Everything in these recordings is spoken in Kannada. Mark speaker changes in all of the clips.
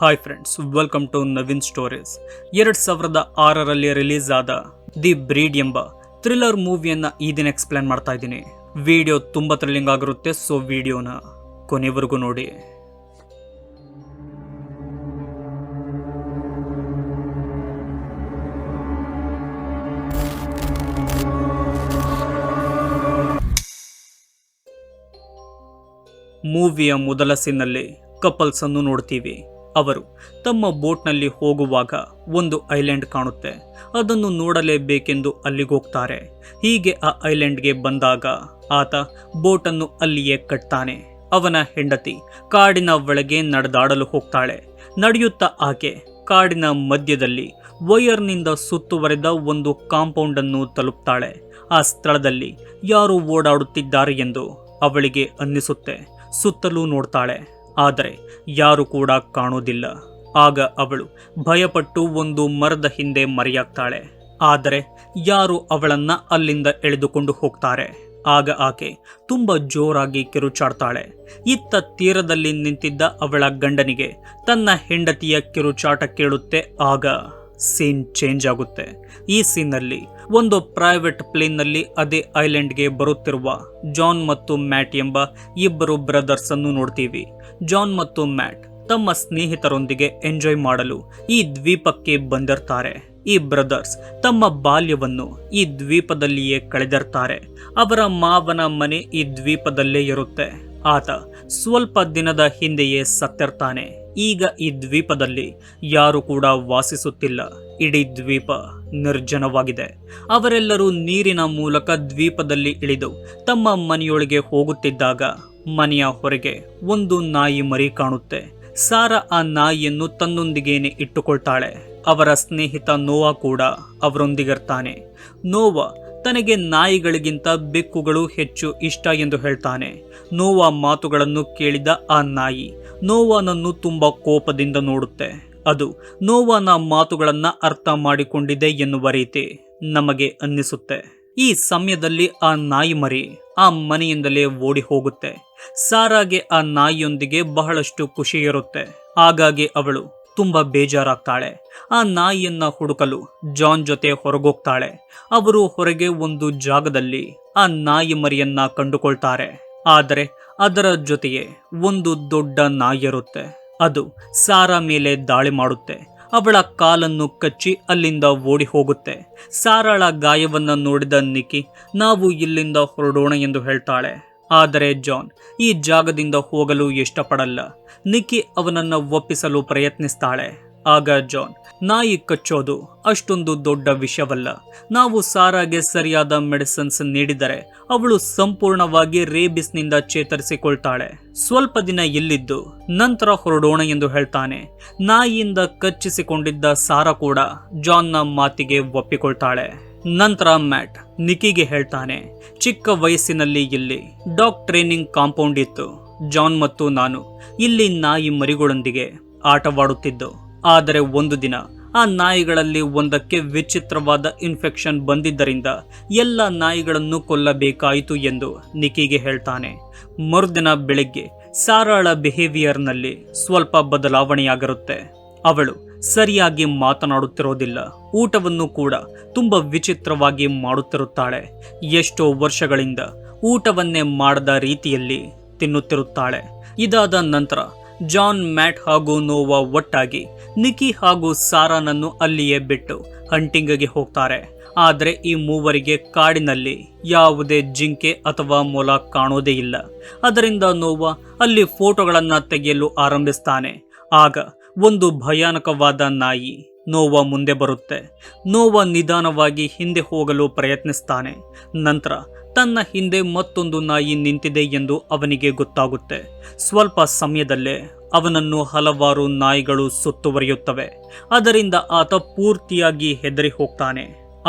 Speaker 1: Hi friends, welcome to Naveen stories. 2006ರಲ್ಲಿ ರಿಲೀಸ್ ಆದ ದಿ ಬ್ರೀಡ್ ಎಂಬ ಥ್ರಿಲ್ಲರ್ ಮೂವಿಯನ್ನ ಈ ದಿನ ಎಕ್ಸ್ಪ್ಲೇನ್ ಮಾಡ್ತಾ ಇದ್ದೀನಿ. ವಿಡಿಯೋ ತುಂಬಾ ಥ್ರಿಲ್ಲಿಂಗ್ ಆಗಿರುತ್ತೆ, ಸೊ ವಿಡಿಯೋನ ಕೊನೆವರೆಗೂ ನೋಡಿ. ಮೂವಿಯ ಮೊದಲ ಸೀನ್ನಲ್ಲಿ ಕಪಲ್ಸ್ ಅನ್ನು ನೋಡ್ತೀವಿ. ಅವರು ತಮ್ಮ ಬೋಟ್ನಲ್ಲಿ ಹೋಗುವಾಗ ಒಂದು ಐಲ್ಯಾಂಡ್ ಕಾಣುತ್ತೆ. ಅದನ್ನು ನೋಡಲೇಬೇಕೆಂದು ಅಲ್ಲಿಗೆ ಹೋಗ್ತಾರೆ. ಹೀಗೆ ಆ ಐಲ್ಯಾಂಡ್ಗೆ ಬಂದಾಗ ಆತ ಬೋಟನ್ನು ಅಲ್ಲಿಯೇ ಕಟ್ತಾನೆ. ಅವನ ಹೆಂಡತಿ ಕಾಡಿನ ಒಳಗೆ ನಡೆದಾಡಲು ಹೋಗ್ತಾಳೆ. ನಡೆಯುತ್ತಾ ಆಕೆ ಕಾಡಿನ ಮಧ್ಯದಲ್ಲಿ ವೈರ್ನಿಂದ ಸುತ್ತುವರೆದ ಒಂದು ಕಾಂಪೌಂಡ್ ಅನ್ನು ತಲುಪ್ತಾಳೆ. ಆ ಸ್ಥಳದಲ್ಲಿ ಯಾರು ಓಡಾಡುತ್ತಿದ್ದಾರೆ ಎಂದು ಅವಳಿಗೆ ಅನ್ನಿಸುತ್ತೆ. ಸುತ್ತಲೂ ನೋಡ್ತಾಳೆ, ಆದರೆ ಯಾರು ಕೂಡ ಕಾಣೋದಿಲ್ಲ. ಆಗ ಅವಳು ಭಯಪಟ್ಟು ಒಂದು ಮರದ ಹಿಂದೆ ಮರೆಯಾಗ್ತಾಳೆ. ಆದರೆ ಯಾರು ಅವಳನ್ನ ಅಲ್ಲಿಂದ ಎಳೆದುಕೊಂಡು ಹೋಗ್ತಾರೆ. ಆಗ ಆಕೆ ತುಂಬ ಜೋರಾಗಿ ಕಿರುಚಾಡ್ತಾಳೆ. ಇತ್ತ ತೀರದಲ್ಲಿ ನಿಂತಿದ್ದ ಅವಳ ಗಂಡನಿಗೆ ತನ್ನ ಹೆಂಡತಿಯ ಕಿರುಚಾಟ ಕೇಳುತ್ತೆ. ಆಗ ಸೀನ್ ಚೇಂಜ್ ಆಗುತ್ತೆ. ಈ ಸೀನ್ನಲ್ಲಿ ಒಂದು ಪ್ರೈವೇಟ್ ಪ್ಲೇನ್ನಲ್ಲಿ ಅದೇ ಐಲ್ಯಾಂಡ್ಗೆ ಬರುತ್ತಿರುವ ಜಾನ್ ಮತ್ತು ಮ್ಯಾಟ್ ಎಂಬ ಇಬ್ಬರು ಬ್ರದರ್ಸ್ ಅನ್ನು ನೋಡ್ತೀವಿ. ಜಾನ್ ಮತ್ತು ಮ್ಯಾಟ್ ತಮ್ಮ ಸ್ನೇಹಿತರೊಂದಿಗೆ ಎಂಜಾಯ್ ಮಾಡಲು ಈ ದ್ವೀಪಕ್ಕೆ ಬಂದಿರ್ತಾರೆ. ಈ ಬ್ರದರ್ಸ್ ತಮ್ಮ ಬಾಲ್ಯವನ್ನು ಈ ದ್ವೀಪದಲ್ಲಿಯೇ ಕಳೆದಿರ್ತಾರೆ. ಅವರ ಮಾವನ ಮನೆ ಈ ದ್ವೀಪದಲ್ಲೇ ಇರುತ್ತೆ. ಆತ ಸ್ವಲ್ಪ ದಿನದ ಹಿಂದೆಯೇ ಸತ್ತಿರ್ತಾನೆ. ಈಗ ಈ ದ್ವೀಪದಲ್ಲಿ ಯಾರು ಕೂಡ ವಾಸಿಸುತ್ತಿಲ್ಲ. ಇಡೀ ದ್ವೀಪ ನಿರ್ಜನವಾಗಿದೆ. ಅವರೆಲ್ಲರೂ ನೀರಿನ ಮೂಲಕ ದ್ವೀಪದಲ್ಲಿ ಇಳಿದು ತಮ್ಮ ಮನೆಯೊಳಗೆ ಹೋಗುತ್ತಿದ್ದಾಗ ಮನೆಯ ಹೊರಗೆ ಒಂದು ನಾಯಿ ಮರಿ ಕಾಣುತ್ತೆ. ಸಾರಾ ಆ ನಾಯಿಯನ್ನು ತನ್ನೊಂದಿಗೇನೆ ಇಟ್ಟುಕೊಳ್ತಾಳೆ. ಅವರ ಸ್ನೇಹಿತ ನೋವಾ ಕೂಡ ಅವರೊಂದಿಗಿರ್ತಾನೆ. ನೋವಾ ತನಗೆ ನಾಯಿಗಳಿಗಿಂತ ಬೆಕ್ಕುಗಳು ಹೆಚ್ಚು ಇಷ್ಟ ಎಂದು ಹೇಳ್ತಾನೆ. ನೋವಾ ಮಾತುಗಳನ್ನು ಕೇಳಿದ ಆ ನಾಯಿ ನೋವಾನನ್ನು ತುಂಬಾ ಕೋಪದಿಂದ ನೋಡುತ್ತೆ. ಅದು ನೋವಾನ ಮಾತುಗಳನ್ನ ಅರ್ಥ ಮಾಡಿಕೊಂಡಿದೆ ಎನ್ನುವ ರೀತಿ ನಮಗೆ ಅನ್ನಿಸುತ್ತೆ. ಈ ಸಮಯದಲ್ಲಿ ಆ ನಾಯಿ ಮರಿ ಆ ಮನೆಯಿಂದಲೇ ಓಡಿ ಹೋಗುತ್ತೆ. ಸಾರಾಗೆ ಆ ನಾಯಿಯೊಂದಿಗೆ ಬಹಳಷ್ಟು ಖುಷಿ ಇರುತ್ತೆ. ಹಾಗಾಗಿ ಅವಳು ತುಂಬಾ ಬೇಜಾರಾಗ್ತಾಳೆ. ಆ ನಾಯಿಯನ್ನ ಹುಡುಕಲು ಜಾನ್ ಜೊತೆ ಹೊರಗೋಗ್ತಾಳೆ. ಅವರು ಹೊರಗೆ ಒಂದು ಜಾಗದಲ್ಲಿ ಆ ನಾಯಿ ಮರಿಯನ್ನ ಕಂಡುಕೊಳ್ತಾರೆ. ಆದರೆ ಅದರ ಜೊತೆಗೆ ಒಂದು ದೊಡ್ಡ ನಾಯಿ ಇರುತ್ತೆ. ಅದು ಸಾರಾ ಮೇಲೆ ದಾಳಿ ಮಾಡುತ್ತೆ. ಅವಳ ಕಾಲನ್ನು ಕಚ್ಚಿ ಅಲ್ಲಿಂದ ಓಡಿ ಹೋಗುತ್ತೆ. ಸಾರಾಳ ಗಾಯವನ್ನ ನೋಡಿದ ನಿಕ್ಕಿ ನಾವು ಇಲ್ಲಿಂದ ಹೊರಡೋಣ ಎಂದು ಹೇಳ್ತಾಳೆ. ಆದರೆ ಜಾನ್ ಈ ಜಾಗದಿಂದ ಹೋಗಲು ಇಷ್ಟಪಡಲ್ಲ. ನಿಕ್ಕಿ ಅವನನ್ನ ಒಪ್ಪಿಸಲು ಪ್ರಯತ್ನಿಸ್ತಾಳೆ. ಆಗ ಜಾನ್, ನಾಯಿ ಕಚ್ಚೋದು ಅಷ್ಟೊಂದು ದೊಡ್ಡ ವಿಷಯವಲ್ಲ. ನಾವು ಸಾರಾಗೆ ಸರಿಯಾದ ಮೆಡಿಸಿನ್ಸ್ ನೀಡಿದರೆ ಅವಳು ಸಂಪೂರ್ಣವಾಗಿ ರೇಬಿಸ್ನಿಂದ ಚೇತರಿಸಿಕೊಳ್ತಾಳೆ. ಸ್ವಲ್ಪ ದಿನ ಇಲ್ಲಿದ್ದು ನಂತರ ಹೊರಡೋಣ ಎಂದು ಹೇಳ್ತಾನೆ. ನಾಯಿಯಿಂದ ಕಚ್ಚಿಸಿಕೊಂಡಿದ್ದ ಸಾರಾ ಕೂಡ ಜಾನ್ನ ಮಾತಿಗೆ ಒಪ್ಪಿಕೊಳ್ತಾಳೆ. ನಂತರ ಮ್ಯಾಟ್ ನಿಕ್ಕಿಗೆ ಹೇಳ್ತಾನೆ, ಚಿಕ್ಕ ವಯಸ್ಸಿನಲ್ಲಿ ಇಲ್ಲಿ ಡಾಗ್ ಟ್ರೈನಿಂಗ್ ಕಾಂಪೌಂಡ್ ಇತ್ತು. ಜಾನ್ ಮತ್ತು ನಾನು ಇಲ್ಲಿ ನಾಯಿ ಮರಿಗಳೊಂದಿಗೆ ಆಟವಾಡುತ್ತಿದ್ದು. ಆದರೆ ಒಂದು ದಿನ ಆ ನಾಯಿಗಳಲ್ಲಿ ಒಂದಕ್ಕೆ ವಿಚಿತ್ರವಾದ ಇನ್ಫೆಕ್ಷನ್ ಬಂದಿದ್ದರಿಂದ ಎಲ್ಲ ನಾಯಿಗಳನ್ನು ಕೊಲ್ಲಬೇಕಾಯಿತು ಎಂದು ನಿಕ್ಕಿಗೆ ಹೇಳ್ತಾನೆ. ಮರುದಿನ ಬೆಳಿಗ್ಗೆ ಸಾರಾಳ ಬಿಹೇವಿಯರ್ನಲ್ಲಿ ಸ್ವಲ್ಪ ಬದಲಾವಣೆಯಾಗಿರುತ್ತೆ. ಅವಳು ಸರಿಯಾಗಿ ಮಾತನಾಡುತ್ತಿರೋದಿಲ್ಲ. ಊಟವನ್ನು ಕೂಡ ತುಂಬ ವಿಚಿತ್ರವಾಗಿ ಮಾಡುತ್ತಿರುತ್ತಾಳೆ. ಎಷ್ಟೋ ವರ್ಷಗಳಿಂದ ಊಟವನ್ನೇ ಮಾಡದ ರೀತಿಯಲ್ಲಿ ತಿನ್ನುತ್ತಿರುತ್ತಾಳೆ. ಇದಾದ ನಂತರ ಜಾನ್, ಮ್ಯಾಟ್ ಹಾಗೂ ನೋವಾ ಒಟ್ಟಾಗಿ ನಿಕ್ಕಿ ಹಾಗೂ ಸಾರಾನನ್ನು ಅಲ್ಲಿಯೇ ಬಿಟ್ಟು ಹಂಟಿಂಗ್ಗೆ ಹೋಗ್ತಾರೆ. ಆದರೆ ಈ ಮೂವರಿಗೆ ಕಾಡಿನಲ್ಲಿ ಯಾವುದೇ ಜಿಂಕೆ ಅಥವಾ ಮೊಲ ಕಾಣೋದೇ ಇಲ್ಲ. ಅದರಿಂದ ನೋವಾ ಅಲ್ಲಿ ಫೋಟೋಗಳನ್ನು ತೆಗೆಯಲು ಆರಂಭಿಸ್ತಾನೆ. ಆಗ ಒಂದು ಭಯಾನಕವಾದ ನಾಯಿ ನೋವಾ ಮುಂದೆ ಬರುತ್ತೆ. ನೋವಾ ನಿಧಾನವಾಗಿ ಹಿಂದೆ ಹೋಗಲು ಪ್ರಯತ್ನಿಸ್ತಾನೆ. ನಂತರ ತನ್ನ ಹಿಂದೆ ಮತ್ತೊಂದು ನಾಯಿ ನಿಂತಿದೆ ಎಂದು ಅವನಿಗೆ ಗೊತ್ತಾಗುತ್ತೆ. ಸ್ವಲ್ಪ ಸಮಯದಲ್ಲೇ ಅವನನ್ನು ಹಲವಾರು ನಾಯಿಗಳು ಸುತ್ತುವರಿಯುತ್ತವೆ. ಅದರಿಂದ ಆತ ಪೂರ್ತಿಯಾಗಿ ಹೆದರಿ ಹೋಗ್ತಾನೆ.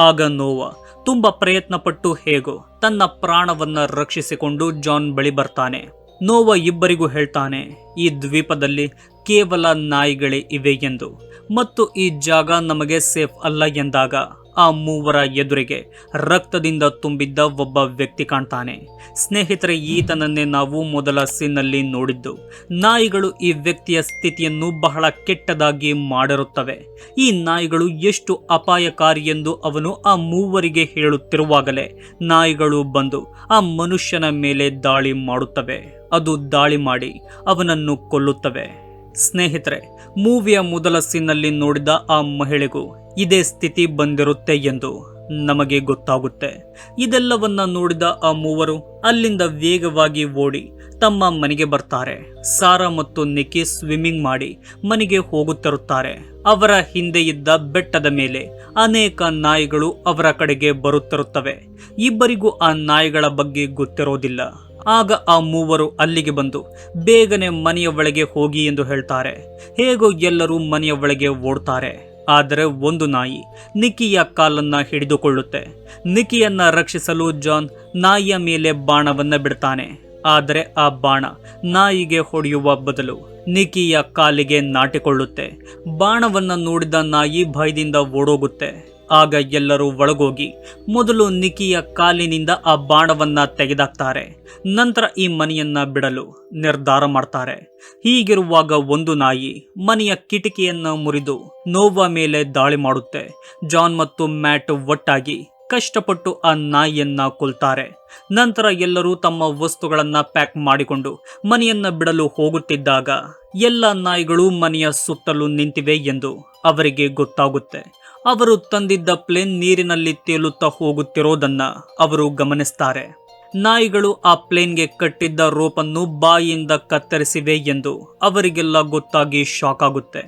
Speaker 1: ಆಗ ನೋವಾ ತುಂಬಾ ಪ್ರಯತ್ನಪಟ್ಟು ಹೇಗೋ ತನ್ನ ಪ್ರಾಣವನ್ನ ರಕ್ಷಿಸಿಕೊಂಡು ಜಾನ್ ಬಳಿ ಬರ್ತಾನೆ. ನೋವಾ ಇಬ್ಬರಿಗೂ ಹೇಳ್ತಾನೆ, ಈ ದ್ವೀಪದಲ್ಲಿ ಕೇವಲ ನಾಯಿಗಳೇ ಇವೆ ಎಂದು, ಮತ್ತು ಈ ಜಾಗ ನಮಗೆ ಸೇಫ್ ಅಲ್ಲ ಎಂದಾಗ ಆ ಮೂವರ ಎದುರಿಗೆ ರಕ್ತದಿಂದ ತುಂಬಿದ್ದ ಒಬ್ಬ ವ್ಯಕ್ತಿ ಕಾಣ್ತಾನೆ. ಸ್ನೇಹಿತರೆ, ಈತನನ್ನೇ ನಾವು ಮೊದಲ ಸೀನ್ನಲ್ಲಿ ನೋಡಿದ್ದು. ನಾಯಿಗಳು ಈ ವ್ಯಕ್ತಿಯ ಸ್ಥಿತಿಯನ್ನು ಬಹಳ ಕೆಟ್ಟದಾಗಿ ಮಾಡಿರುತ್ತವೆ. ಈ ನಾಯಿಗಳು ಎಷ್ಟು ಅಪಾಯಕಾರಿ ಎಂದು ಅವನು ಆ ಮೂವರಿಗೆ ಹೇಳುತ್ತಿರುವಾಗಲೇ ನಾಯಿಗಳು ಬಂದು ಆ ಮನುಷ್ಯನ ಮೇಲೆ ದಾಳಿ ಮಾಡುತ್ತವೆ. ಅದು ದಾಳಿ ಮಾಡಿ ಅವನನ್ನು ಕೊಲ್ಲುತ್ತವೆ. ಸ್ನೇಹಿತರೆ, ಮೂವಿಯ ಮೊದಲ ಸೀನ್ನಲ್ಲಿ ನೋಡಿದ ಆ ಮಹಿಳೆಗೂ ಇದೇ ಸ್ಥಿತಿ ಬಂದಿರುತ್ತೆ ಎಂದು ನಮಗೆ ಗೊತ್ತಾಗುತ್ತೆ. ಇದೆಲ್ಲವನ್ನ ನೋಡಿದ ಆ ಮೂವರು ಅಲ್ಲಿಂದ ವೇಗವಾಗಿ ಓಡಿ ತಮ್ಮ ಮನೆಗೆ ಬರ್ತಾರೆ. ಸಾರಾ ಮತ್ತು ನಿಕ್ಕಿ ಸ್ವಿಮ್ಮಿಂಗ್ ಮಾಡಿ ಮನೆಗೆ ಹೋಗುತ್ತಿರುತ್ತಾರೆ. ಅವರ ಹಿಂದೆ ಇದ್ದ ಬೆಟ್ಟದ ಮೇಲೆ ಅನೇಕ ನಾಯಿಗಳು ಅವರ ಕಡೆಗೆ ಬರುತ್ತಿರುತ್ತವೆ. ಇಬ್ಬರಿಗೂ ಆ ನಾಯಿಗಳ ಬಗ್ಗೆ ಗೊತ್ತಿರೋದಿಲ್ಲ. ಆಗ ಆ ಮೂವರು ಅಲ್ಲಿಗೆ ಬಂದು ಬೇಗನೆ ಮನೆಯ ಒಳಗೆ ಹೋಗಿ ಎಂದು ಹೇಳ್ತಾರೆ. ಹೇಗೋ ಎಲ್ಲರೂ ಮನೆಯ ಒಳಗೆ ಓಡ್ತಾರೆ. ಆದರೆ ಒಂದು ನಾಯಿ ನಿಕ್ಕಿಯ ಕಾಲನ್ನ ಹಿಡಿದುಕೊಳ್ಳುತ್ತೆ. ನಿಕ್ಕಿಯನ್ನ ರಕ್ಷಿಸಲು ಜಾನ್ ನಾಯಿಯ ಮೇಲೆ ಬಾಣವನ್ನ ಬಿಡ್ತಾನೆ. ಆದರೆ ಆ ಬಾಣ ನಾಯಿಗೆ ಹೊಡೆಯುವ ಬದಲು ನಿಕ್ಕಿಯ ಕಾಲಿಗೆ ನಾಟಿಕೊಳ್ಳುತ್ತೆ. ಬಾಣವನ್ನ ನೋಡಿದ ನಾಯಿ ಭಯದಿಂದ ಓಡೋಗುತ್ತೆ. ಆಗ ಎಲ್ಲರೂ ಒಳಗೋಗಿ ಮೊದಲು ನಿಕ್ಕಿಯ ಕಾಲಿನಿಂದ ಆ ಬಾಣವನ್ನ ತೆಗೆದಾಕ್ತಾರೆ. ನಂತರ ಈ ಮನೆಯನ್ನ ಬಿಡಲು ನಿರ್ಧಾರ ಮಾಡ್ತಾರೆ. ಹೀಗಿರುವಾಗ ಒಂದು ನಾಯಿ ಮನೆಯ ಕಿಟಕಿಯನ್ನ ಮುರಿದು ನೋವಾ ಮೇಲೆ ದಾಳಿ ಮಾಡುತ್ತೆ. ಜಾನ್ ಮತ್ತು ಮ್ಯಾಟ್ ಒಟ್ಟಾಗಿ ಕಷ್ಟಪಟ್ಟು ಆ ನಾಯಿಯನ್ನ ಕೊಲ್ತಾರೆ. ನಂತರ ಎಲ್ಲರೂ ತಮ್ಮ ವಸ್ತುಗಳನ್ನ ಪ್ಯಾಕ್ ಮಾಡಿಕೊಂಡು ಮನೆಯನ್ನ ಬಿಡಲು ಹೋಗುತ್ತಿದ್ದಾಗ ಎಲ್ಲ ನಾಯಿಗಳು ಮನೆಯ ಸುತ್ತಲೂ ನಿಂತಿವೆ ಎಂದು ಅವರಿಗೆ ಗೊತ್ತಾಗುತ್ತೆ. ಅವರು ತಂದಿದ್ದ ಪ್ಲೇನ್ ನೀರಿನಲ್ಲಿ ತೇಲುತ್ತಾ ಹೋಗುತ್ತಿರೋದನ್ನ ಅವರು ಗಮನಿಸ್ತಾರೆ. ನಾಯಿಗಳು ಆ ಪ್ಲೇನ್ಗೆ ಕಟ್ಟಿದ್ದ ರೋಪನ್ನು ಬಾಯಿಯಿಂದ ಕತ್ತರಿಸಿವೆ ಎಂದು ಅವರಿಗೆಲ್ಲ ಗೊತ್ತಾಗಿ ಶಾಕ್ ಆಗುತ್ತೆ.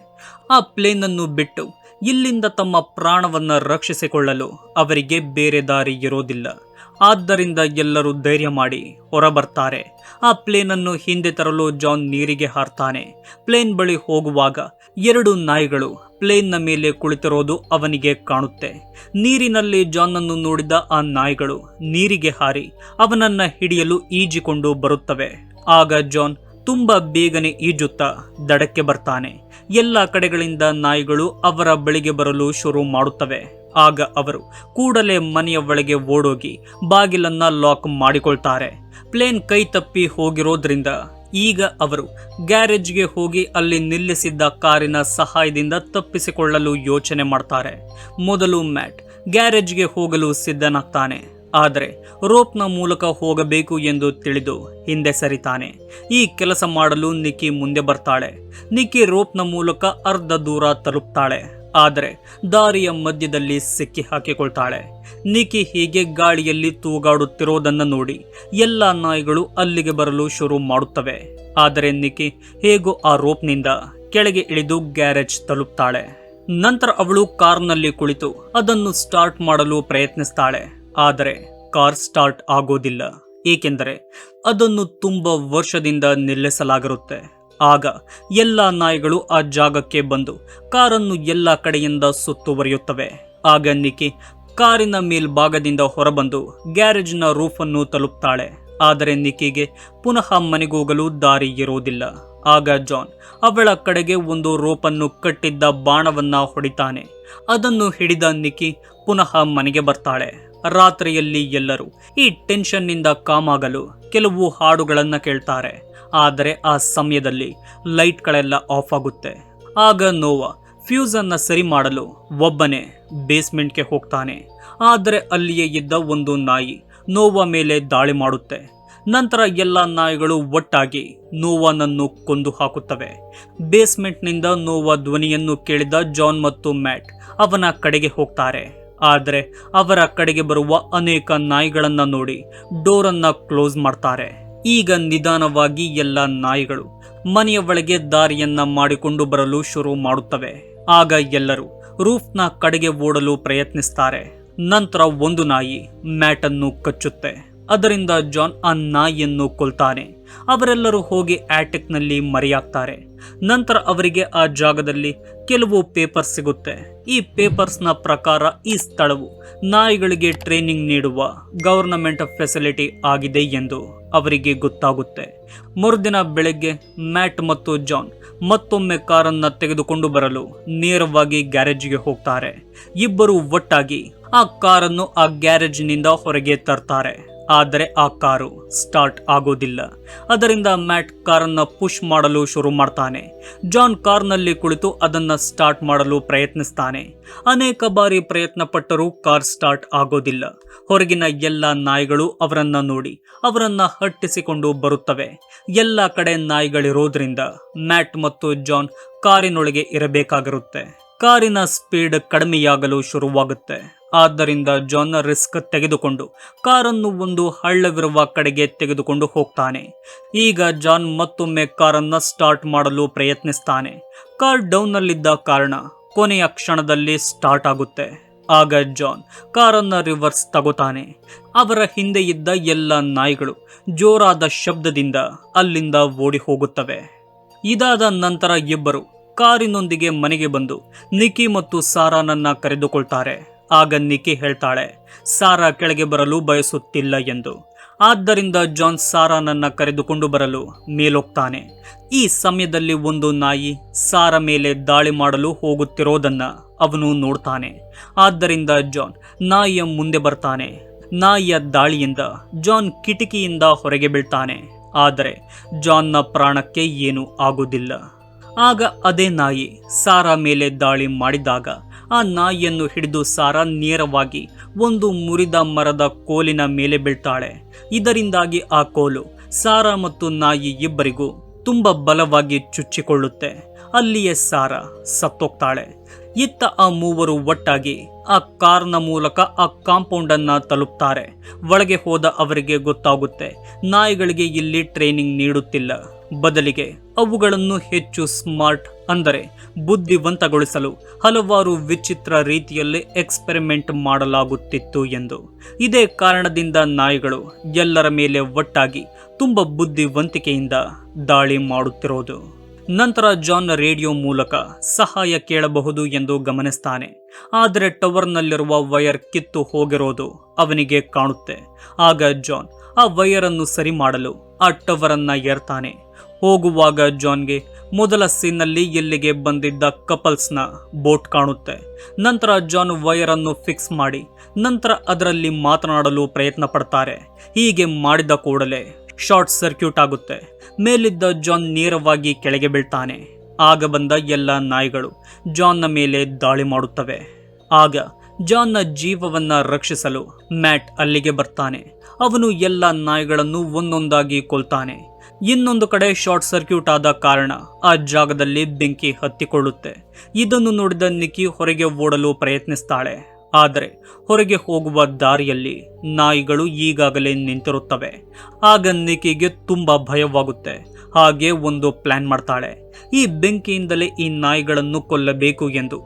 Speaker 1: ಆ ಪ್ಲೇನ್ ಅನ್ನು ಬಿಟ್ಟು ಇಲ್ಲಿಂದ ತಮ್ಮ ಪ್ರಾಣವನ್ನ ರಕ್ಷಿಸಿಕೊಳ್ಳಲು ಅವರಿಗೆ ಬೇರೆ ದಾರಿ ಇರೋದಿಲ್ಲ. ಆದ್ದರಿಂದ ಎಲ್ಲರೂ ಧೈರ್ಯ ಮಾಡಿ ಹೊರಬರ್ತಾರೆ. ಆ ಪ್ಲೇನ್ ಅನ್ನು ಹಿಂದೆ ತರಲು ಜಾನ್ ನೀರಿಗೆ ಹಾರ್ತಾನೆ. ಪ್ಲೇನ್ ಬಳಿ ಹೋಗುವಾಗ ಎರಡು ನಾಯಿಗಳು ಪ್ಲೇನ್ನ ಮೇಲೆ ಕುಳಿತಿರೋದು ಅವನಿಗೆ ಕಾಣುತ್ತೆ. ನೀರಿನಲ್ಲಿ ಜಾನ್ ಅನ್ನು ನೋಡಿದ ಆ ನಾಯಿಗಳು ನೀರಿಗೆ ಹಾರಿ ಅವನನ್ನ ಹಿಡಿಯಲು ಈಜಿಕೊಂಡು ಬರುತ್ತವೆ. ಆಗ ಜಾನ್ ತುಂಬಾ ಬೇಗನೆ ಈಜುತ್ತಾ ದಡಕ್ಕೆ ಬರ್ತಾನೆ. ಎಲ್ಲ ಕಡೆಗಳಿಂದ ನಾಯಿಗಳು ಅವರ ಬಳಿಗೆ ಬರಲು ಶುರು ಮಾಡುತ್ತವೆ. ಆಗ ಅವರು ಕೂಡಲೇ ಮನೆಯ ಒಳಗೆ ಓಡೋಗಿ ಬಾಗಿಲನ್ನ ಲಾಕ್ ಮಾಡಿಕೊಳ್ತಾರೆ. ಪ್ಲೇನ್ ಕೈ ತಪ್ಪಿ ಹೋಗಿರೋದ್ರಿಂದ ಈಗ ಅವರು ಗ್ಯಾರೇಜ್ಗೆ ಹೋಗಿ ಅಲ್ಲಿ ನಿಲ್ಲಿಸಿದ್ದ ಕಾರಿನ ಸಹಾಯದಿಂದ ತಪ್ಪಿಸಿಕೊಳ್ಳಲು ಯೋಚನೆ ಮಾಡ್ತಾರೆ. ಮೊದಲು ಮ್ಯಾಟ್ ಗ್ಯಾರೇಜ್ಗೆ ಹೋಗಲು ಸಿದ್ಧನಾಗ್ತಾನೆ. ಆದರೆ ರೋಪ್ನ ಮೂಲಕ ಹೋಗಬೇಕು ಎಂದು ತಿಳಿದು ಹಿಂದೆ ಸರಿತಾನೆ. ಈ ಕೆಲಸ ಮಾಡಲು ನಿಕ್ಕಿ ಮುಂದೆ ಬರ್ತಾಳೆ. ನಿಕ್ಕಿ ರೋಪ್ನ ಮೂಲಕ ಅರ್ಧ ದೂರ ತಲುಪ್ತಾಳೆ. ಆದರೆ ದಾರಿಯ ಮಧ್ಯದಲ್ಲಿ ಸಿಕ್ಕಿ ಹಾಕಿಕೊಳ್ತಾಳೆ. ನಿಕ್ಕಿ ಹೀಗೆ ಗಾಳಿಯಲ್ಲಿ ತೂಗಾಡುತ್ತಿರೋದನ್ನ ನೋಡಿ ಎಲ್ಲ ನಾಯಿಗಳು ಅಲ್ಲಿಗೆ ಬರಲು ಶುರು ಮಾಡುತ್ತವೆ. ಆದರೆ ನಿಕ್ಕಿ ಹೇಗೋ ಆ ರೋಪ್ನಿಂದ ಕೆಳಗೆ ಇಳಿದು ಗ್ಯಾರೇಜ್ ತಲುಪ್ತಾಳೆ. ನಂತರ ಅವಳು ಕಾರ್ನಲ್ಲಿ ಕುಳಿತು ಅದನ್ನು ಸ್ಟಾರ್ಟ್ ಮಾಡಲು ಪ್ರಯತ್ನಿಸ್ತಾಳೆ. ಆದರೆ ಕಾರ್ ಸ್ಟಾರ್ಟ್ ಆಗೋದಿಲ್ಲ, ಏಕೆಂದರೆ ಅದನ್ನು ತುಂಬಾ ವರ್ಷದಿಂದ ನಿಲ್ಲಿಸಲಾಗಿರುತ್ತೆ. ಆಗ ಎಲ್ಲ ನಾಯಿಗಳು ಆ ಜಾಗಕ್ಕೆ ಬಂದು ಕಾರನ್ನು ಎಲ್ಲ ಕಡೆಯಿಂದ ಸುತ್ತುವರಿಯುತ್ತವೆ. ಆಗ ನಿಕ್ಕಿ ಕಾರಿನ ಮೇಲ್ಭಾಗದಿಂದ ಹೊರಬಂದು ಗ್ಯಾರೇಜ್ನ ರೂಫನ್ನು ತಲುಪ್ತಾಳೆ. ಆದರೆ ನಿಕ್ಕಿಗೆ ಪುನಃ ಮನೆಗೋಗಲು ದಾರಿ ಇರುವುದಿಲ್ಲ. ಆಗ ಜಾನ್ ಅವಳ ಕಡೆಗೆ ಒಂದು ರೋಪನ್ನು ಕಟ್ಟಿದ್ದ ಬಾಣವನ್ನ ಹೊಡಿತಾನೆ. ಅದನ್ನು ಹಿಡಿದ ನಿಕ್ಕಿ ಪುನಃ ಮನೆಗೆ ಬರ್ತಾಳೆ. ರಾತ್ರಿಯಲ್ಲಿ ಎಲ್ಲರೂ ಈ ಟೆನ್ಷನ್ನಿಂದ ಕಾಮಾಗಲು ಕೆಲವು ಹಾಡುಗಳನ್ನ ಕೇಳ್ತಾರೆ. ಆದರೆ ಆ ಸಮಯದಲ್ಲಿ ಲೈಟ್ಗಳೆಲ್ಲ ಆಫ್ ಆಗುತ್ತೆ. ಆಗ ನೋವಾ ಫ್ಯೂಸ್ ಅನ್ನ ಸರಿ ಮಾಡಲು ಒಬ್ಬನೇ ಬೇಸ್ಮೆಂಟ್ಗೆ ಹೋಗ್ತಾನೆ. ಆದರೆ ಅಲ್ಲಿಯೇ ಇದ್ದ ಒಂದು ನಾಯಿ ನೋವಾ ಮೇಲೆ ದಾಳಿ ಮಾಡುತ್ತೆ. ನಂತರ ಎಲ್ಲ ನಾಯಿಗಳು ಒಟ್ಟಾಗಿ ನೋವಾನನ್ನು ಕೊಂದು ಹಾಕುತ್ತವೆ. ಬೇಸ್ಮೆಂಟ್ನಿಂದ ನೋವಾ ಧ್ವನಿಯನ್ನು ಕೇಳಿದ ಜಾನ್ ಮತ್ತು ಮ್ಯಾಟ್ ಅವನ ಕಡೆಗೆ ಹೋಗ್ತಾರೆ. ಆದರೆ ಅವರ ಕಡೆಗೆ ಬರುವ ಅನೇಕ ನಾಯಿಗಳನ್ನ ನೋಡಿ ಡೋರನ್ನ ಕ್ಲೋಸ್ ಮಾಡ್ತಾರೆ. ಈಗ ನಿಧಾನವಾಗಿ ಎಲ್ಲ ನಾಯಿಗಳು ಮನೆಯ ಒಳಗೆ ದಾರಿಯನ್ನ ಮಾಡಿಕೊಂಡು ಬರಲು ಶುರು ಮಾಡುತ್ತವೆ. ಆಗ ಎಲ್ಲರೂ ರೂಫ್ನ ಕಡೆಗೆ ಓಡಲು ಪ್ರಯತ್ನಿಸ್ತಾರೆ. ನಂತರ ಒಂದು ನಾಯಿ ಮ್ಯಾಟ್ ಅನ್ನು ಕಚ್ಚುತ್ತೆ. ಅದರಿಂದ ಜಾನ್ ಆ ನಾಯಿಯನ್ನು ಕೊಲ್ತಾನೆ. ಅವರೆಲ್ಲರೂ ಹೋಗಿ ಆಟಿಕ್ನಲ್ಲಿ ಮರೆಯಾಗ್ತಾರೆ. ನಂತರ ಅವರಿಗೆ ಆ ಜಾಗದಲ್ಲಿ ಕೆಲವು ಪೇಪರ್ಸ್ ಸಿಗುತ್ತೆ. ಈ ಪೇಪರ್ಸ್ನ ಪ್ರಕಾರ ಈ ಸ್ಥಳವು ನಾಯಿಗಳಿಗೆ ಟ್ರೈನಿಂಗ್ ನೀಡುವ ಗವರ್ನಮೆಂಟ್ ಫೆಸಿಲಿಟಿ ಆಗಿದೆ ಎಂದು ಅವರಿಗೆ ಗೊತ್ತಾಗುತ್ತೆ. ಮರುದಿನ ಬೆಳಗ್ಗೆ ಮ್ಯಾಟ್ ಮತ್ತು ಜಾನ್ ಮತ್ತೊಮ್ಮೆ ಕಾರನ್ನ ತೆಗೆದುಕೊಂಡು ಬರಲು ನೇರವಾಗಿ ಗ್ಯಾರೇಜ್ಗೆ ಹೋಗ್ತಾರೆ. ಇಬ್ಬರು ಒಟ್ಟಾಗಿ ಆ ಕಾರನ್ನು ಆ ಗ್ಯಾರೇಜ್ನಿಂದ ಹೊರಗೆ ತರ್ತಾರೆ. ಆದರೆ ಆ ಕಾರು ಸ್ಟಾರ್ಟ್ ಆಗೋದಿಲ್ಲ. ಅದರಿಂದ ಮ್ಯಾಟ್ ಕಾರನ್ನ ಪುಷ್ ಮಾಡಲು ಶುರು ಮಾಡ್ತಾನೆ. ಜಾನ್ ಕಾರ್ನಲ್ಲಿ ಕುಳಿತು ಅದನ್ನ ಸ್ಟಾರ್ಟ್ ಮಾಡಲು ಪ್ರಯತ್ನಿಸ್ತಾನೆ. ಅನೇಕ ಬಾರಿ ಪ್ರಯತ್ನ ಪಟ್ಟರೂ ಕಾರ್ ಸ್ಟಾರ್ಟ್ ಆಗೋದಿಲ್ಲ. ಹೊರಗಿನ ಎಲ್ಲ ನಾಯಿಗಳು ಅವರನ್ನ ನೋಡಿ ಅವರನ್ನ ಹಟ್ಟಿಸಿಕೊಂಡು ಬರುತ್ತವೆ. ಎಲ್ಲ ಕಡೆ ನಾಯಿಗಳಿರೋದ್ರಿಂದ ಮ್ಯಾಟ್ ಮತ್ತು ಜಾನ್ ಕಾರಿನೊಳಗೆ ಇರಬೇಕಾಗಿರುತ್ತೆ. ಕಾರಿನ ಸ್ಪೀಡ್ ಕಡಿಮೆಯಾಗಲು ಶುರುವಾಗುತ್ತೆ. ಆದ್ದರಿಂದ ಜಾನ್ ರಿಸ್ಕ್ ತೆಗೆದುಕೊಂಡು ಕಾರನ್ನು ಒಂದು ಹಳ್ಳವಿರುವ ಕಡೆಗೆ ತೆಗೆದುಕೊಂಡು ಹೋಗ್ತಾನೆ. ಈಗ ಜಾನ್ ಮತ್ತೊಮ್ಮೆ ಕಾರನ್ನ ಸ್ಟಾರ್ಟ್ ಮಾಡಲು ಪ್ರಯತ್ನಿಸ್ತಾನೆ. ಕಾರ್ ಡೌನ್ನಲ್ಲಿದ್ದ ಕಾರಣ ಕೊನೆಯ ಕ್ಷಣದಲ್ಲಿ ಸ್ಟಾರ್ಟ್ ಆಗುತ್ತೆ. ಆಗ ಜಾನ್ ಕಾರನ್ನ ರಿವರ್ಸ್ ತಗೋತಾನೆ. ಅವರ ಹಿಂದೆ ಇದ್ದ ಎಲ್ಲ ನಾಯಿಗಳು ಜೋರಾದ ಶಬ್ದದಿಂದ ಅಲ್ಲಿಂದ ಓಡಿ ಹೋಗುತ್ತವೆ. ಇದಾದ ನಂತರ ಇಬ್ಬರು ಕಾರಿನೊಂದಿಗೆ ಮನೆಗೆ ಬಂದು ನಿಕಿ ಮತ್ತು ಸಾರಾನನ್ನ ಕರೆದುಕೊಳ್ತಾರೆ. ಆಗ ನಿಕಿ ಹೇಳ್ತಾಳೆ ಸಾರಾ ಕೆಳಗೆ ಬರಲು ಬಯಸುತ್ತಿಲ್ಲ ಎಂದು. ಆದ್ದರಿಂದ ಜಾನ್ ಸಾರಾನನ್ನ ಕರೆದುಕೊಂಡು ಬರಲು ಮೇಲೋಗ್ತಾನೆ. ಈ ಸಮಯದಲ್ಲಿ ಒಂದು ನಾಯಿ ಸಾರಾ ಮೇಲೆ ದಾಳಿ ಮಾಡಲು ಹೋಗುತ್ತಿರೋದನ್ನ ಅವನು ನೋಡ್ತಾನೆ. ಆದ್ದರಿಂದ ಜಾನ್ ನಾಯಿಯ ಮುಂದೆ ಬರ್ತಾನೆ. ನಾಯಿಯ ದಾಳಿಯಿಂದ ಜಾನ್ ಕಿಟಕಿಯಿಂದ ಹೊರಗೆ ಬೀಳ್ತಾನೆ. ಆದರೆ ಜಾನ್ನ ಪ್ರಾಣಕ್ಕೆ ಏನೂ ಆಗುವುದಿಲ್ಲ. ಆಗ ಅದೇ ನಾಯಿ ಸಾರಾ ಮೇಲೆ ದಾಳಿ ಮಾಡಿದಾಗ ಆ ನಾಯಿಯನ್ನು ಹಿಡಿದು ಸಾರಾ ನೇರವಾಗಿ ಒಂದು ಮುರಿದ ಮರದ ಕೋಲಿನ ಮೇಲೆ ಬೀಳ್ತಾಳೆ. ಇದರಿಂದಾಗಿ ಆ ಕೋಲು ಸಾರಾ ಮತ್ತು ನಾಯಿ ಇಬ್ಬರಿಗೂ ತುಂಬ ಬಲವಾಗಿ ಚುಚ್ಚಿಕೊಳ್ಳುತ್ತೆ. ಅಲ್ಲಿಯೇ ಸಾರಾ ಸತ್ತೋಗ್ತಾಳೆ. ಇತ್ತ ಆ ಮೂವರು ಒಟ್ಟಾಗಿ ಆ ಕಾರ್ನ ಮೂಲಕ ಆ ಕಾಂಪೌಂಡ್ ಅನ್ನ ತಲುಪ್ತಾರೆ. ಒಳಗೆ ಹೋದ ಅವರಿಗೆ ಗೊತ್ತಾಗುತ್ತೆ ನಾಯಿಗಳಿಗೆ ಇಲ್ಲಿ ಟ್ರೈನಿಂಗ್ ನೀಡುತ್ತಿಲ್ಲ, ಬದಲಿಗೆ ಅವುಗಳನ್ನು ಹೆಚ್ಚು ಸ್ಮಾರ್ಟ್ ಅಂದರೆ ಬುದ್ಧಿವಂತಗೊಳಿಸಲು ಹಲವಾರು ವಿಚಿತ್ರ ರೀತಿಯಲ್ಲಿ ಎಕ್ಸ್ಪೆರಿಮೆಂಟ್ ಮಾಡಲಾಗುತ್ತಿತ್ತು ಎಂದು. ಇದೇ ಕಾರಣದಿಂದ ನಾಯಿಗಳು ಎಲ್ಲರ ಮೇಲೆ ಒಟ್ಟಾಗಿ ತುಂಬ ಬುದ್ಧಿವಂತಿಕೆಯಿಂದ ದಾಳಿ ಮಾಡುತ್ತಿರೋದು. ನಂತರ ಜಾನ್ ರೇಡಿಯೋ ಮೂಲಕ ಸಹಾಯ ಕೇಳಬಹುದು ಎಂದು ಗಮನಿಸ್ತಾನೆ. ಆದರೆ ಟವರ್ನಲ್ಲಿರುವ ವೈರ್ ಕಿತ್ತು ಹೋಗಿರೋದು ಅವನಿಗೆ ಕಾಣುತ್ತೆ. ಆಗ ಜಾನ್ ಆ ವೈರ್ ಅನ್ನು ಸರಿ ಮಾಡಲು ಆ ಟವರ್ ಅನ್ನ ಏರ್ತಾನೆ. ಹೋಗುವಾಗ ಜಾನ್ಗೆ ಮೊದಲ ಸೀನ್ನಲ್ಲಿ ಇಲ್ಲಿಗೆ ಬಂದಿದ್ದ ಕಪಲ್ಸ್ನ ಬೋಟ್ ಕಾಣುತ್ತೆ. ನಂತರ ಜಾನ್ ವೈರ್ ಅನ್ನು ಫಿಕ್ಸ್ ಮಾಡಿ ನಂತರ ಅದರಲ್ಲಿ ಮಾತನಾಡಲು ಪ್ರಯತ್ನ ಪಡ್ತಾರೆ. ಹೀಗೆ ಮಾಡಿದ ಕೂಡಲೇ ಶಾರ್ಟ್ ಸರ್ಕ್ಯೂಟ್ ಆಗುತ್ತೆ. ಮೇಲಿದ್ದ ಜಾನ್ ನೇರವಾಗಿ ಕೆಳಗೆ ಬೀಳ್ತಾನೆ. ಆಗ ಬಂದ ಎಲ್ಲ ನಾಯಿಗಳು ಜಾನ್ನ ಮೇಲೆ ದಾಳಿ ಮಾಡುತ್ತವೆ. ಆಗ ಜಾನ್ನ ಜೀವವನ್ನ ರಕ್ಷಿಸಲು ಮ್ಯಾಟ್ ಅಲ್ಲಿಗೆ ಬರ್ತಾನೆ. ಅವನು ಎಲ್ಲ ನಾಯಿಗಳನ್ನು ಒಂದೊಂದಾಗಿ ಕೊಲ್ತಾನೆ. ಇನ್ನೊಂದು ಕಡೆ ಶಾರ್ಟ್ ಸರ್ಕ್ಯೂಟ್ ಆದ ಕಾರಣ ಆ ಜಾಗದಲ್ಲಿ ಬೆಂಕಿ ಹತ್ತಿಕೊಳ್ಳುತ್ತೆ. ಇದನ್ನು ನೋಡಿದ ನಿಕಿ ಹೊರಗೆ ಓಡಲು ಪ್ರಯತ್ನಿಸ್ತಾಳೆ. ಆದರೆ ಹೊರಗೆ ಹೋಗುವ ದಾರಿಯಲ್ಲಿ ನಾಯಿಗಳು ಈಗಾಗಲೇ ನಿಂತಿರುತ್ತವೆ. ಆಗ ನಿಕಿಗೆ ತುಂಬಾ ಭಯವಾಗುತ್ತೆ. ಹಾಗೆ ಒಂದು ಪ್ಲಾನ್ ಮಾಡ್ತಾಳೆ. ಈ ಬೆಂಕಿಯಿಂದಲೇ ಈ ನಾಯಿಗಳನ್ನು ಕೊಲ್ಲಬೇಕು ಎಂದು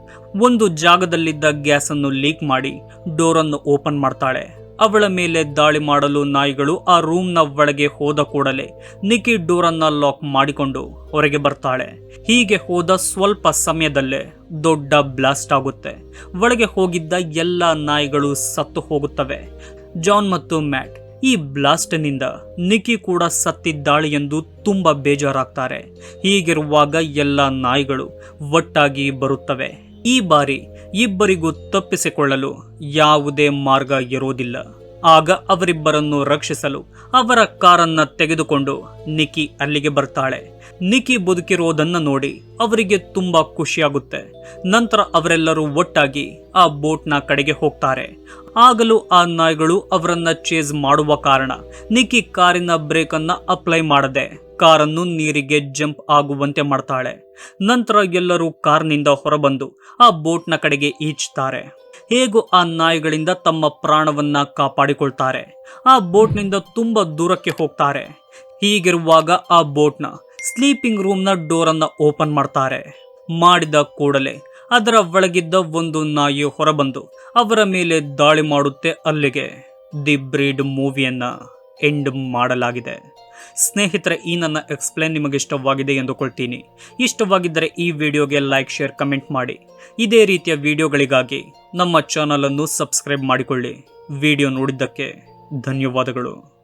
Speaker 1: ಒಂದು ಜಾಗದಲ್ಲಿದ್ದ ಗ್ಯಾಸ್ ಅನ್ನು ಲೀಕ್ ಮಾಡಿ ಡೋರನ್ನು ಓಪನ್ ಮಾಡ್ತಾಳೆ. ಅವಳ ಮೇಲೆ ದಾಳಿ ಮಾಡಲು ನಾಯಿಗಳು ಆ ರೂಮ್ನ ಒಳಗೆ ಹೋದ ಕೂಡಲೇ ನಿಕಿ ಡೋರನ್ನ ಲಾಕ್ ಮಾಡಿಕೊಂಡು ಹೊರಗೆ ಬರ್ತಾಳೆ. ಹೀಗೆ ಹೋದ ಸ್ವಲ್ಪ ಸಮಯದಲ್ಲೇ ದೊಡ್ಡ ಬ್ಲಾಸ್ಟ್ ಆಗುತ್ತೆ. ಒಳಗೆ ಹೋಗಿದ್ದ ಎಲ್ಲ ನಾಯಿಗಳು ಸತ್ತು ಹೋಗುತ್ತವೆ. ಜಾನ್ ಮತ್ತು ಮ್ಯಾಟ್ ಈ ಬ್ಲಾಸ್ಟ್ನಿಂದ ನಿಕಿ ಕೂಡ ಸತ್ತಿದ್ದಾಳೆ ಎಂದು ತುಂಬಾ ಬೇಜಾರಾಗ್ತಾರೆ. ಹೀಗಿರುವಾಗ ಎಲ್ಲ ನಾಯಿಗಳು ಒಟ್ಟಾಗಿ ಬರುತ್ತವೆ. ಈ ಬಾರಿ ಇಬ್ಬರಿಗೂ ತಪ್ಪಿಸಿಕೊಳ್ಳಲು ಯಾವುದೇ ಮಾರ್ಗ ಇರೋದಿಲ್ಲ. ಆಗ ಅವರಿಬ್ಬರನ್ನು ರಕ್ಷಿಸಲು ಅವರ ಕಾರನ್ನ ತೆಗೆದುಕೊಂಡು ನಿಕಿ ಅಲ್ಲಿಗೆ ಬರ್ತಾಳೆ. ನಿಕಿ ಬದುಕಿರೋದನ್ನ ನೋಡಿ ಅವರಿಗೆ ತುಂಬಾ ಖುಷಿಯಾಗುತ್ತೆ. ನಂತರ ಅವರೆಲ್ಲರೂ ಒಟ್ಟಾಗಿ ಆ ಬೋಟ್ನ ಕಡೆಗೆ ಹೋಗ್ತಾರೆ. ಆಗಲೂ ಆ ನಾಯಿಗಳು ಅವರನ್ನ ಚೇಸ್ ಮಾಡುವ ಕಾರಣ ನಿಕಿ ಕಾರಿನ ಬ್ರೇಕ್ ಅನ್ನ ಅಪ್ಲೈ ಮಾಡದೆ ಕಾರನ್ನು ನೀರಿಗೆ ಜಂಪ್ ಆಗುವಂತೆ ಮಾಡ್ತಾಳೆ. ನಂತರ ಎಲ್ಲರೂ ಕಾರ್ನಿಂದ ಹೊರಬಂದು ಆ ಬೋಟ್ನ ಕಡೆಗೆ ಈಜ್ತಾರೆ. ಹೇಗೂ ಆ ನಾಯಿಗಳಿಂದ ತಮ್ಮ ಪ್ರಾಣವನ್ನ ಕಾಪಾಡಿಕೊಳ್ತಾರೆ. ಆ ಬೋಟ್ನಿಂದ ತುಂಬಾ ದೂರಕ್ಕೆ ಹೋಗ್ತಾರೆ. ಹೀಗಿರುವಾಗ ಆ ಬೋಟ್ನ ಸ್ಲೀಪಿಂಗ್ ರೂಮ್ನ ಡೋರನ್ನ ಓಪನ್ ಮಾಡ್ತಾರೆ. ಮಾಡಿದ ಕೂಡಲೇ ಅದರ ಒಳಗಿದ್ದ ಒಂದು ನಾಯಿ ಹೊರಬಂದು ಅವರ ಮೇಲೆ ದಾಳಿ ಮಾಡುತ್ತೆ. ಅಲ್ಲಿಗೆ ದಿ ಬ್ರೀಡ್ ಮೂವಿಯನ್ನು ಎಂಡ್ ಮಾಡಲಾಗಿದೆ. ಸ್ನೇಹಿತರೆ, ಈ ನನ್ನ ಎಕ್ಸ್ಪ್ಲೇನ್ ನಿಮಗೆ ಇಷ್ಟವಾಗಿದೆ ಎಂದುಕೊಳ್ತೀನಿ. ಇಷ್ಟವಾಗಿದ್ದರೆ ಈ ವಿಡಿಯೋಗೆ ಲೈಕ್, ಶೇರ್, ಕಮೆಂಟ್ ಮಾಡಿ. ಇದೇ ರೀತಿಯ ವಿಡಿಯೋಗಳಿಗಾಗಿ ನಮ್ಮ ಚಾನಲನ್ನು ಸಬ್ಸ್ಕ್ರೈಬ್ ಮಾಡಿಕೊಳ್ಳಿ. ವಿಡಿಯೋ ನೋಡಿದ್ದಕ್ಕೆ ಧನ್ಯವಾದಗಳು.